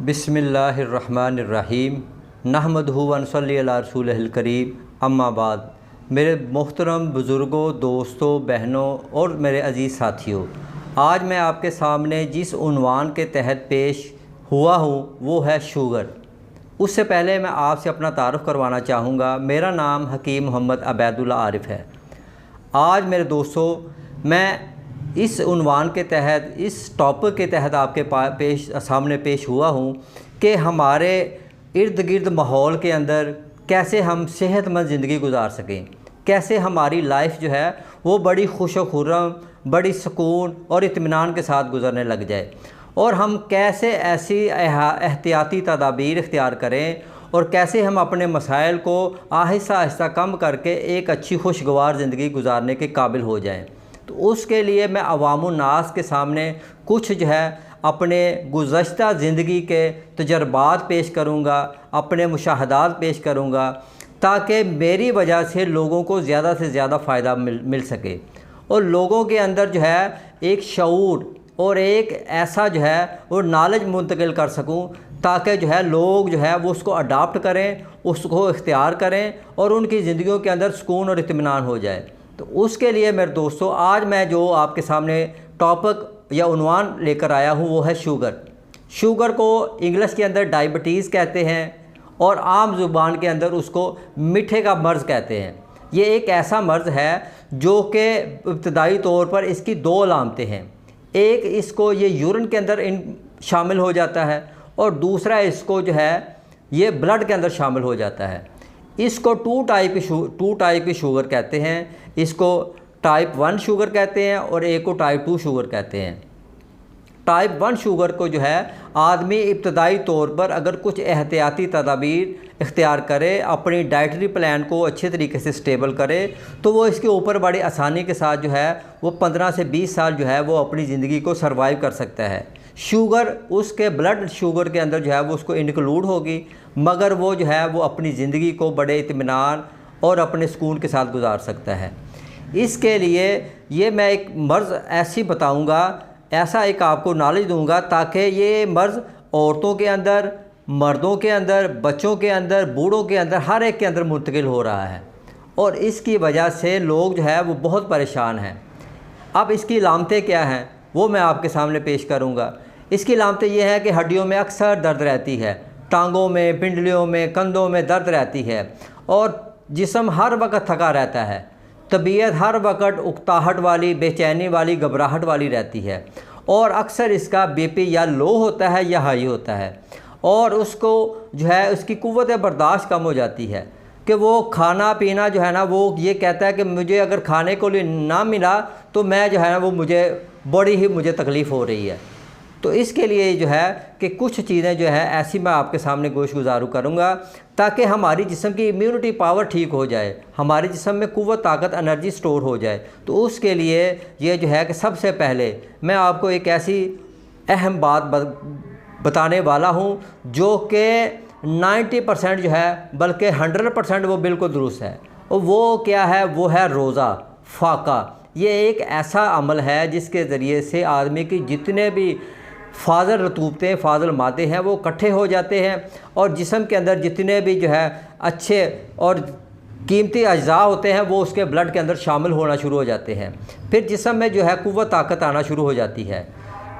बिस्मिल्लाहिर्रहमानिर्रहीम नहमदहु व नसल्ली अला रसूलिहिल करीम अम्मा बाद। मेरे मोहतरम बुज़ुर्गों, दोस्तों, बहनों और मेरे अज़ीज़ साथियों, आज मैं आपके सामने जिस उन्वान के तहत पेश हुआ हूँ वो है शुगर। उससे पहले मैं आपसे अपना तारुफ़ करवाना चाहूँगा। मेरा नाम हकीम मोहम्मद अबैदुल्ला आरिफ़ है। आज मेरे दोस्तों, मैं इस उन्वान के तहत, इस टॉपिक के तहत आपके सामने पेश हुआ हूँ कि हमारे इर्द गिर्द माहौल के अंदर कैसे हम सेहतमंद ज़िंदगी गुजार सकें, कैसे हमारी लाइफ जो है वो बड़ी खुश व खुर्रम, बड़ी सुकून और इत्मीनान के साथ गुजरने लग जाए, और हम कैसे ऐसी एहतियाती तदाबीर इख्तियार करें और कैसे हम अपने मसाइल को आहिस्ता आहिस्ता कम करके एक अच्छी खुशगवार ज़िंदगी गुजारने के काबिल हो जाएं। तो उसके लिए मैं अवामुन नास के सामने कुछ जो है अपने गुज़श्ता ज़िंदगी के तजर्बात पेश करूँगा, अपने मुशाहदात पेश करूँगा, ताकि मेरी वजह से लोगों को ज़्यादा से ज़्यादा फ़ायदा मिल सके और लोगों के अंदर जो है एक शऊर और एक ऐसा जो है वो नॉलेज मुंतकिल कर सकूं, ताकि जो है लोग जो है वो उसको अडाप्ट करें, उसको इख्तियार करें और उनकी ज़िंदगियों के अंदर सुकून और इत्मीनान हो जाए। तो उसके लिए मेरे दोस्तों, आज मैं जो आपके सामने टॉपिक या उन्वान लेकर आया हूँ वो है शुगर। शुगर को इंग्लिश के अंदर डायबिटीज़ कहते हैं और आम ज़ुबान के अंदर उसको मीठे का मर्ज़ कहते हैं। ये एक ऐसा मर्ज़ है जो कि इब्तदाई तौर पर इसकी दो अलामतें हैं। एक, इसको ये यूरिन के अंदर शामिल हो जाता है, और दूसरा इसको जो है ये ब्लड के अंदर शामिल हो जाता है। इसको टू टाइप की शुगर कहते हैं। इसको टाइप 1 शुगर कहते हैं और एक को टाइप 2 शुगर कहते हैं। टाइप 1 शुगर को जो है आदमी इब्तदाई तौर पर अगर कुछ एहतियाती तदाबीर इख्तियार करे, अपनी डाइटरी प्लान को अच्छे तरीके से स्टेबल करे, तो वो इसके ऊपर बड़ी आसानी के साथ जो है वो 15 से 20 साल जो है वो अपनी ज़िंदगी को सर्वाइव कर सकता है। शुगर उसके ब्लड शुगर के अंदर जो है वो उसको इंक्लूड होगी, मगर वो जो है वो अपनी ज़िंदगी को बड़े इत्मीनान और अपने सुकून के साथ गुजार सकता है। इसके लिए ये मैं एक मर्ज़ ऐसी बताऊंगा, ऐसा एक आपको नॉलेज दूंगा, ताकि ये मर्ज़ औरतों के अंदर, मर्दों के अंदर, बच्चों के अंदर, बूढ़ों के अंदर, हर एक के अंदर मुंतकिल हो रहा है और इसकी वजह से लोग जो है वो बहुत परेशान हैं। अब इसकी अलामतें क्या हैं वो मैं आपके सामने पेश करूंगा। इसकी अलामतें ये हैं कि हड्डियों में अक्सर दर्द रहती है, टांगों में, पिंडलियों में, कंधों में दर्द रहती है और जिस्म हर वक्त थका रहता है। तबीयत हर वक्त उकताहट वाली, बेचैनी वाली, घबराहट वाली रहती है और अक्सर इसका बीपी या लो होता है या हाई होता है, और उसको जो है उसकी कुव्वत बर्दाश्त कम हो जाती है कि वो खाना पीना जो है ना, वो ये कहता है कि मुझे अगर खाने को लिए ना मिला तो मैं जो है ना वो मुझे तकलीफ़ हो रही है। तो इसके लिए जो है कि कुछ चीज़ें जो है ऐसी मैं आपके सामने गोश गुजारू करूँगा, ताकि हमारी जिस्म की इम्यूनिटी पावर ठीक हो जाए, हमारे जिस्म में कुव्वत, ताकत, एनर्जी स्टोर हो जाए। तो उसके लिए ये जो है कि सबसे पहले मैं आपको एक ऐसी अहम बात बताने वाला हूँ जो कि 90% जो है, बल्कि 100% वो बिल्कुल दुरुस्त है। और वो क्या है? वो है रोज़ा, फाका। ये एक ऐसा अमल है जिसके ज़रिए से आदमी की जितने भी फाजल रतूबतें, फाजल मादे हैं वो इकट्ठे हो जाते हैं और जिस्म के अंदर जितने भी जो है अच्छे और कीमती अज्जा होते हैं वो उसके ब्लड के अंदर शामिल होना शुरू हो जाते हैं। फिर जिस्म में जो है कुव्वत, ताकत आना शुरू हो जाती है।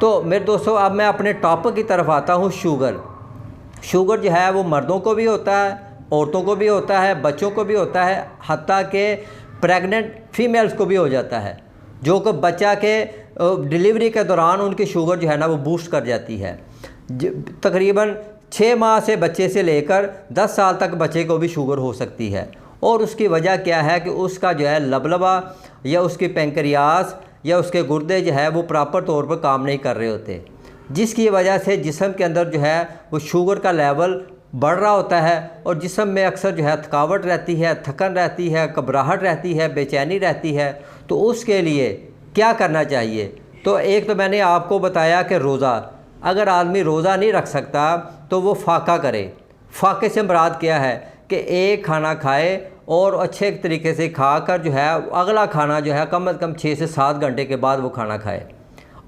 तो मेरे दोस्तों, अब मैं अपने टॉपिक की तरफ आता हूँ। शुगर जो है वो मर्दों को भी होता है, औरतों को भी होता है, बच्चों को भी होता है, हत्ता के प्रेग्नेंट फीमेल्स को भी हो जाता है, जो कि बच्चा के डिलीवरी के दौरान उनकी शुगर जो है ना वो बूस्ट कर जाती है। तकरीबन 6 माह से बच्चे से लेकर 10 साल तक बच्चे को भी शुगर हो सकती है। और उसकी वजह क्या है कि उसका जो है लबलबा या उसकी पेंक्रियास या उसके गुर्दे जो है वो प्रॉपर तौर पर काम नहीं कर रहे होते, जिसकी वजह से जिस्म के अंदर जो है वो शुगर का लेवल बढ़ रहा होता है और जिस्म में अक्सर जो है थकावट रहती है, थकन रहती है, घबराहट रहती है, बेचैनी रहती है। तो उसके लिए क्या करना चाहिए? तो एक तो मैंने आपको बताया कि रोज़ा, अगर आदमी रोज़ा नहीं रख सकता तो वो फाका करे। फाके से मुराद क्या है कि एक खाना खाए और अच्छे तरीके से खाकर जो है अगला खाना जो है कम से कम 6 से 7 घंटे के बाद वो खाना खाए।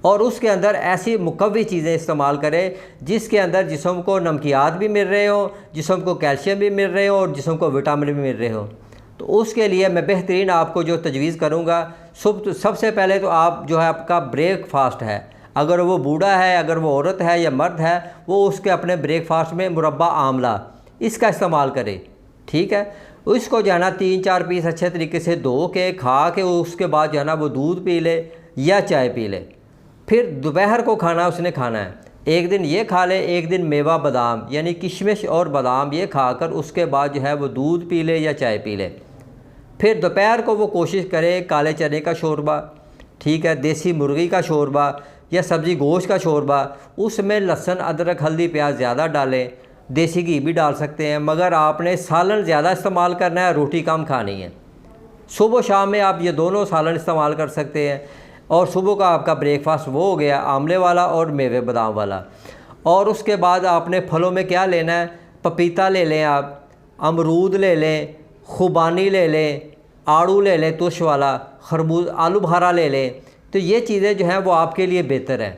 और उसके अंदर ऐसी मुकव्वी चीज़ें इस्तेमाल करें जिसके अंदर जिस्म को नमकियात भी मिल रहे हो, जिस्म को कैल्शियम भी मिल रहे हो और जिस्म को विटामिन भी मिल रहे हो। तो उसके लिए मैं बेहतरीन आपको जो तजवीज़ करूँगा, सबसे पहले तो आप जो है आपका ब्रेकफास्ट है, अगर वो बूढ़ा है, अगर वो औरत है या मर्द है, वो उसके अपने ब्रेकफास्ट में मुरब्बा आमला इसका इस्तेमाल करे। ठीक है, उसको जो है ना 3-4 पीस अच्छे तरीके से धो के खा के उसके बाद जो है ना वो दूध पी ले या चाय पी ले। फिर दोपहर को खाना उसने खाना है, एक दिन ये खा ले, एक दिन मेवा बादाम यानी किशमिश और बादाम ये खाकर उसके बाद जो है वो दूध पी ले या चाय पी ले। फिर दोपहर को वो कोशिश करे काले चने का शोरबा, ठीक है, देसी मुर्गी का शोरबा या सब्ज़ी गोश्त का शोरबा, उसमें लहसुन अदरक हल्दी प्याज ज़्यादा डालें, देसी घी भी डाल सकते हैं, मगर आपने सालन ज़्यादा इस्तेमाल करना है, रोटी कम खानी है। सुबह शाम में आप ये दोनों सालन इस्तेमाल कर सकते हैं। और सुबह का आपका ब्रेकफास्ट वो हो गया आमले वाला और मेवे बादाम वाला। और उसके बाद आपने फलों में क्या लेना है, पपीता ले लें, आप अमरूद ले लें, खुबानी ले लें, आड़ू ले लें तुश वाला, खरबूज आलू बुखारा ले लें। तो ये चीज़ें जो हैं वो आपके लिए बेहतर हैं।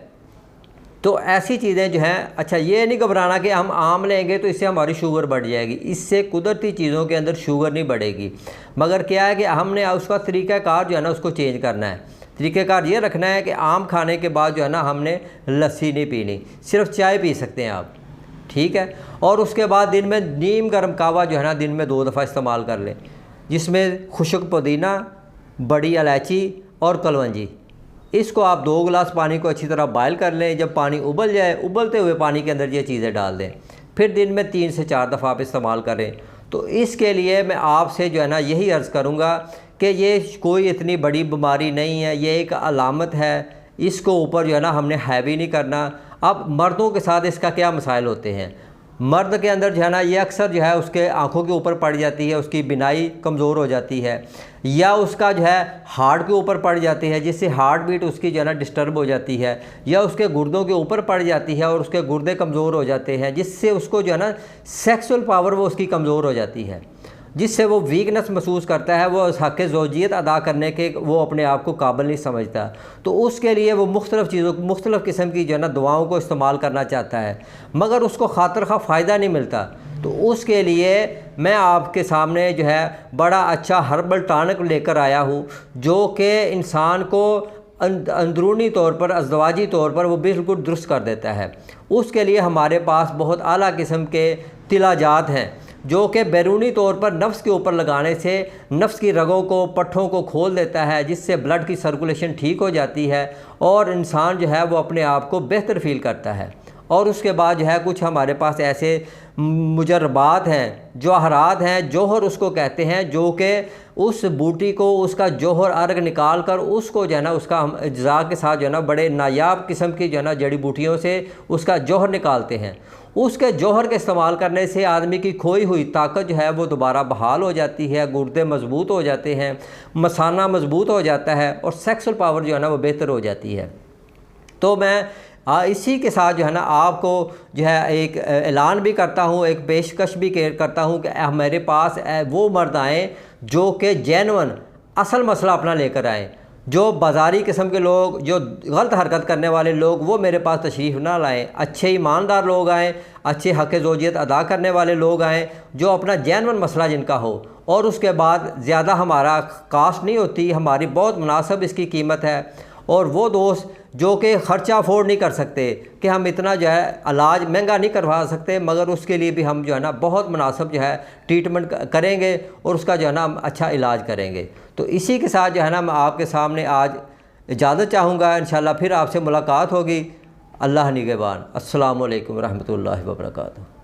तो ऐसी चीज़ें जो हैं, अच्छा ये नहीं घबराना कि हम आम लेंगे तो इससे हमारी शुगर बढ़ जाएगी, इससे कुदरती चीज़ों के अंदर शुगर नहीं बढ़ेगी, मगर क्या है कि हमने उसका तरीक़ाकार जो है ना उसको चेंज करना है। तरीक़ाकार ये रखना है कि आम खाने के बाद जो है ना हमने लस्सी नहीं पीनी, सिर्फ चाय पी सकते हैं आप, ठीक है। और उसके बाद दिन में नीम गर्म कावा जो है ना दिन में 2 दफ़ा इस्तेमाल कर लें, जिसमें खुश्क पुदीना, बड़ी इलायची और कलवंजी, इसको आप 2 गिलास पानी को अच्छी तरह बॉयल कर लें। जब पानी उबल जाए, उबलते हुए पानी के अंदर ये चीज़ें डाल दें, फिर दिन में 3 से 4 दफ़ा आप इस्तेमाल करें। तो इसके लिए मैं आपसे जो है ना यही अर्ज़ करूँगा कि ये कोई इतनी बड़ी बीमारी नहीं है, ये एक अलामत है, इसको ऊपर जो है ना हमने हैवी नहीं करना। अब मर्दों के साथ इसका क्या मसाइल होते हैं, मर्द के अंदर जो है ना ये अक्सर जो है उसके आँखों के ऊपर पड़ जाती है, उसकी बिनाई कमज़ोर हो जाती है, या उसका जो है हार्ट के ऊपर पड़ जाती है जिससे हार्ट बीट उसकी जो है ना डिस्टर्ब हो जाती है, या उसके गुर्दों के ऊपर पड़ जाती है और उसके गुर्दे कमज़ोर हो जाते हैं, जिससे उसको जो है ना सेक्सुअल पावर वो उसकी कमज़ोर हो जाती है, जिससे वो वीकनेस महसूस करता है, वो हक़ ज़ौजियत अदा करने के वो अपने आप को काबिल नहीं समझता। तो उसके लिए वो मुख्तलिफ़ किस्म की जो है ना दवाओं को इस्तेमाल करना चाहता है, मगर उसको खातिर खा फ़ायदा नहीं मिलता। तो उसके लिए मैं आपके सामने जो है बड़ा अच्छा हर्बल टॉनिक लेकर आया हूँ, जो कि इंसान को अंदरूनी तौर पर, अज़दवाजी तौर पर वो बिल्कुल दुरुस्त कर देता है। उसके लिए हमारे पास बहुत आला किस्म के तिलाजात हैं, जो कि बैरूनी तौर पर नफ्स के ऊपर लगाने से नफ्स की रगों को, पट्ठों को खोल देता है, जिससे ब्लड की सर्कुलेशन ठीक हो जाती है और इंसान जो है वो अपने आप को बेहतर फील करता है। और उसके बाद जो है कुछ हमारे पास ऐसे मुजर्बात हैं, जौहरात हैं, जौहर उसको कहते हैं, जो कि उस बूटी को उसका जौहर अर्ग निकाल कर उसको जो है ना उसका हम अज्जा के साथ जो है ना बड़े नायाब किस्म की जो है ना जड़ी बूटियों से उसका जौहर निकालते हैं। उसके जौहर के इस्तेमाल करने से आदमी की खोई हुई ताकत जो है वो दोबारा बहाल हो जाती है, गुर्दे मजबूत हो जाते हैं, मसाना मजबूत हो जाता है और सेक्सुअल पावर जो है ना वो बेहतर हो जाती है। तो मैं इसी के साथ जो है ना आपको जो है एक ऐलान भी करता हूँ, एक पेशकश भी करता हूँ कि मेरे पास वो मर्द आएँ जो कि जेन्युइन असल मसला अपना लेकर आएँ। जो बाज़ारी किस्म के लोग, जो गलत हरकत करने वाले लोग, वो मेरे पास तशरीफ़ ना लाएँ। अच्छे ईमानदार लोग आएँ, अच्छे हक़ ज़ौजियत अदा करने वाले लोग आएँ, जो अपना जेन्युइन मसला जिनका हो। और उसके बाद ज़्यादा हमारा कास्ट नहीं होती, हमारी बहुत मुनासिब इसकी कीमत है। और वो दोस्त जो कि ख़र्चा अफोर्ड नहीं कर सकते कि हम इतना जो है इलाज महंगा नहीं करवा सकते, मगर उसके लिए भी हम जो है ना बहुत मुनासिब जो है ट्रीटमेंट करेंगे और उसका जो है ना अच्छा इलाज करेंगे। तो इसी के साथ जो है ना मैं आपके सामने आज इजाज़त चाहूँगा। इंशाल्लाह फिर आपसे मुलाकात होगी। अल्लाह निगहबान। अस्सलामु अलैकुम रहमतुल्लाहि व बरकातुहू।